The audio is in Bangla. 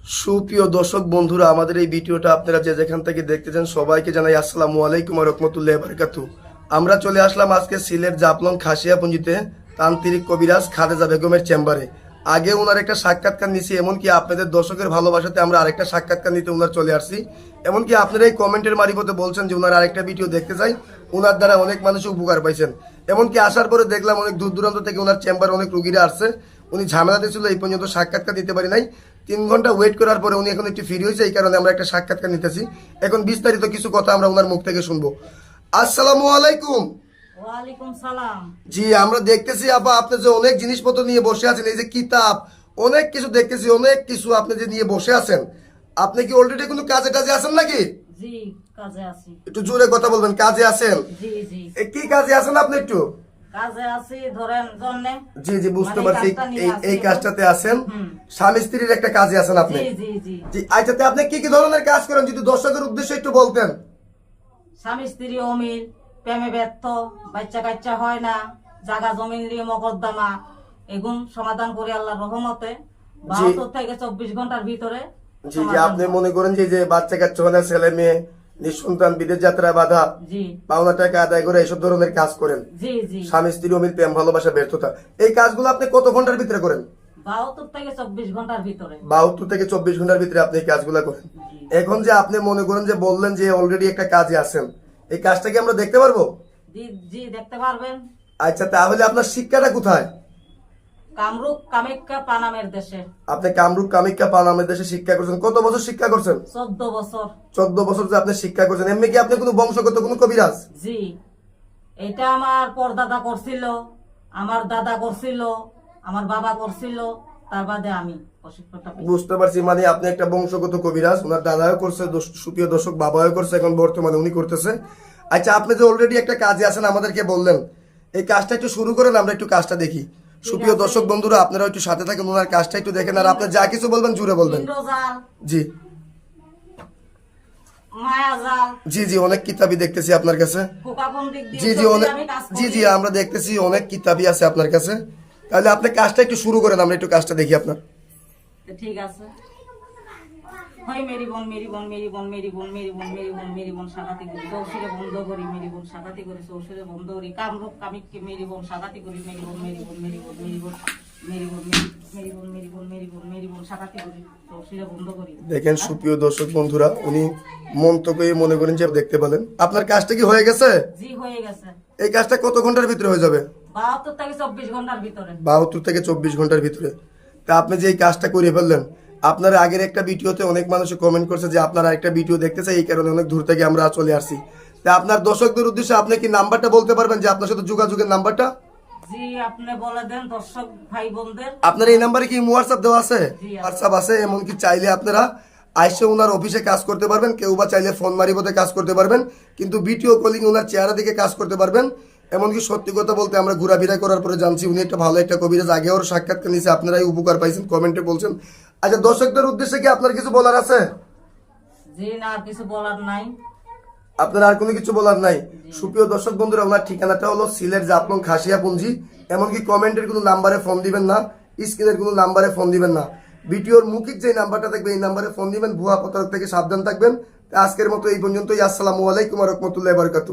সুপ্রিয় দর্শক বন্ধুরা, আমাদের এই ভিডিওটা আপনারা যে যেখান থেকে দেখতেছেন সবাইকে জানাই আসসালামু আলাইকুম ওয়া রাহমাতুল্লাহি ওয়া বারাকাতুহু। আমরা চলে আসলাম আজকে সিলেট জাফলং খাসিয়াপুঞ্জিতে তান্ত্রিক কবিরাজ খালেদা বেগমের চেম্বারে। আগে ওনার একটা সাক্ষাৎকার নিছি, এমনকি আপনাদের দর্শকের ভালোবাসাতে আমরা আরেকটা সাক্ষাৎকার নিতে ওনার চলে আসছি। এমনকি আপনারা এই কমেন্টের মারিফতে বলছেন যে ওনার আরেকটা ভিডিও দেখতে চাই, ওনার দ্বারা অনেক মানুষ উপকার পাইছেন। এমনকি আসার পরে দেখলাম অনেক দূর দূরান্ত থেকে ওনার চেম্বারে অনেক রুগীরা আসছে। উনি ঝামেলাতে ছিল, এই পর্যন্ত সাক্ষাৎকার দিতে পারি নাই। 3 ঘন্টা ওয়েট করার পরে উনি এখন একটু ফ্রি হয়েছে, এই কারণে আমরা একটা সাক্ষাৎকার নিতেছি। এখন বিস্তারিত কিছু কথা আমরা ওনার মুখ থেকে শুনবো। আসসালামু আলাইকুম। ওয়ালাইকুম সালাম। জি, আমরা দেখতেছি আপা আপনি যে অনেক জিনিসপত্র নিয়ে বসে আছেন, এই যে কিতাব অনেক কিছু দেখতেছি, অনেক কিছু আপনি যে নিয়ে বসে আছেন। আপনি কি অলরেডি কোনো কাজে টাজে আছেন নাকি? জি, কাজে আছি। একটু জোরে কথা বলবেন, কাজে আছেন? জি জি, কি কাজে আছেন আপনি একটু? কাজে আছি ধরেন জন্যে। জি জি, বুঝতে মানে পারছি। কাজটা নিয়ে এই আছি। কাজটাতে আছেন, স্বামী স্ত্রীর একটা কাজে আছেন আপনি। জি জি জি, জি, আচ্ছা আপনি কি কি ধরনের কাজ করেন যদি দর্শকের উদ্দেশ্যে একটু বলতেন। স্বামী স্ত্রী অমিল, প্রেমে ব্যর্থ, বাচ্চা কাচ্চা হয় না, জায়গা জমিন নিয়ে মকদ্দমা, এগুন সমাধান করে আল্লাহর রহমতে 72 থেকে 24 ঘন্টার ভিতরে। জি জি, আপনি মনে করেন যে বাচ্চা কাচ্চা হয় না, ছেলে মেয়ে নিঃসন্তান, বিদেশ যাত্রা বাধা, জি পাওনা টাকা আদায় করে এইসব ধরনের কাজ করেন। জি জি, স্বামী স্ত্রী অমিল, প্রেম ভালোবাসা ব্যর্থতা, এই কাজগুলো আপনি কত ঘন্টার ভিতরে করেন? 72 থেকে 24 ঘন্টার ভিতরে। 72 থেকে 24 ঘন্টার ভিতরে আপনি এই কাজগুলো করেন। এখন যে আপনি মনে করেন যে বললেন যে অলরেডি একটা কাজে আছেন, এই কাজটা কি আমরা দেখতে পারবো? জি জি, দেখতে পারবেন। আচ্ছা, তাহলে আপনার শিক্ষাটা কোথায়? কামরূপ কামাখ্যা পানামের দেশে। আপনি কামরূপ কামাখ্যা পানামের দেশে শিক্ষা করছেন। কত বছর শিক্ষা করছেন? 14 বছর। 14 বছর যে আপনি শিক্ষা করছেন। এমনি কি আপনি কোনো বংশগত কোনো কবিরাজ? জি, এটা আমার পরদাদা করছিল, আমার দাদা করছিল, আমার বাবা করছিল, তার বাদে আমি প্রশিক্ষণটা পেয়েছি। বুঝতে পারছি, মানে আপনি একটা বংশগত কবিরাজ। ওনার দাদাও করছে, সুপ্রিয় দর্শক, বাবাও করছে, এখন বর্তমানে উনি করতেছে। আচ্ছা, আপনি যে অলরেডি একটা কাজে আছেন আমাদেরকে বললেন, এই কাজটা একটু শুরু করেন, আমরা একটু কাজটা দেখি। সুপ্রিয় দর্শক বন্ধুরা, আপনারা একটু সাথে থাকেন, ওনার কাজটা একটু দেখেন, আর আপনি যা কিছু বলবেন জুড়ে বলবেন। ইন্দ্রজাল, জি মায়াজাল, জি জি, অনেক কিতাবই দেখতেছি আপনার কাছে। কোকাপন্ডিক জি দিয়ে জি, অনেক, আমি কাজ জি করি। জি, আমরা দেখতেছি অনেক কিতাবই আছে আপনার কাছে। তাহলে আপনি কাজটা একটু শুরু করেন, আমরা একটু কাজটা দেখি আপনার। ঠিক আছে। হয় মেরি বোন মেরি বোন মেরি বোন মেরি বোন মেরি বোন মেরি বোন মেরি বোন সাগাতি করি, চৌশুরে বন্ধ করি, মেরি বোন সাগাতি করি, চৌশুরে বন্ধ করি, কামরূপ কামিককে মেরি বোন সাগাতি করি, মেরি বোন মেরি বোন মেরি বোন মেরি বোন মেরি বোন মেরি বোন মেরি বোন মেরি বোন মেরি বোন সাগাতি করি, চৌশুরে বন্ধ করি। দেখেন সুপ্রিয় দর্শক বন্ধুরা, উনি মন্তব্যে মনে করেন যে দেখতে পেলেন। আপনার কাজটা কি হয়ে গেছে? জি, হয়ে গেছে। এই কাজটা কত ঘন্টার ভিতরে হয়ে যাবে? 72 থেকে 24 ঘন্টার ভিতরে। 72 থেকে 24 ঘন্টার ভিতরে। তা আপনি যে এই কাজটা করে ফেললেন, আপনার আগের একটা ভিডিওতে অনেক মানুষ কমেন্ট করছে যে আপনার আরেকটা ভিডিও দেখতে চাই, এই কারণে অনেক দূর থেকে আমরা চলে আসছি। তা আপনার দর্শকদের উদ্দেশ্যে আপনি কি নাম্বারটা বলতে পারবেন, যে আপনার সাথে যোগাযোগের নাম্বারটা? জি, আপনি বলে দেন দর্শক ভাই বোনদের। আপনার এই নাম্বারে কি হোয়াটসঅ্যাপ দেওয়া আছে? জি, আছে। হোয়াটসঅ্যাপ আছে। এমনকি চাইলে আপনারা আইসে ওনার অফিসে কাজ করতে পারবেন, কেউ বা চাইলে ফোন মারিবতে কাজ করতে পারবেন, কিন্তু ভিডিও কলিং ওনার চেহারা দিকে কাজ করতে পারবেন। এমনকি সত্যি কথা বলতে আমরা ঘোরাফেরা করার পরে জানছি উনি একটা ভালো একটা কবিরাজ। আগে ওর সাক্ষাৎকার নিয়েছে, আপনারাই উপকার পাইছেন, কমেন্টে বলছেন। আচ্ছা, দর্শকদের উদ্দেশ্যে কি আপনার কিছু বলার আছে? জি না, আর কিছু বলার নাই। আপনার আর কোনো কিছু বলার নাই? সুপ্রিয় দর্শক বন্ধুরা, ওনার ঠিকানাটা হলো সিলেট জাফলং খাসিয়াপুঞ্জি। এমনকি কমেন্টের কোনো নাম্বারে ফোন দিবেন না, স্ক্রিনের কোনো নাম্বারে ফোন দিবেন না, ভিডিওর মুখিক যে নাম্বারটা থাকবে এই নাম্বারে ফোন দিবেন। ভুয়া প্রতারক থেকে সাবধান থাকবেন। আজকের মতো এই পর্যন্তই। আসসালামু আলাইকুম ওয়া রাহমাতুল্লাহি ওয়া বারাকাতুহু।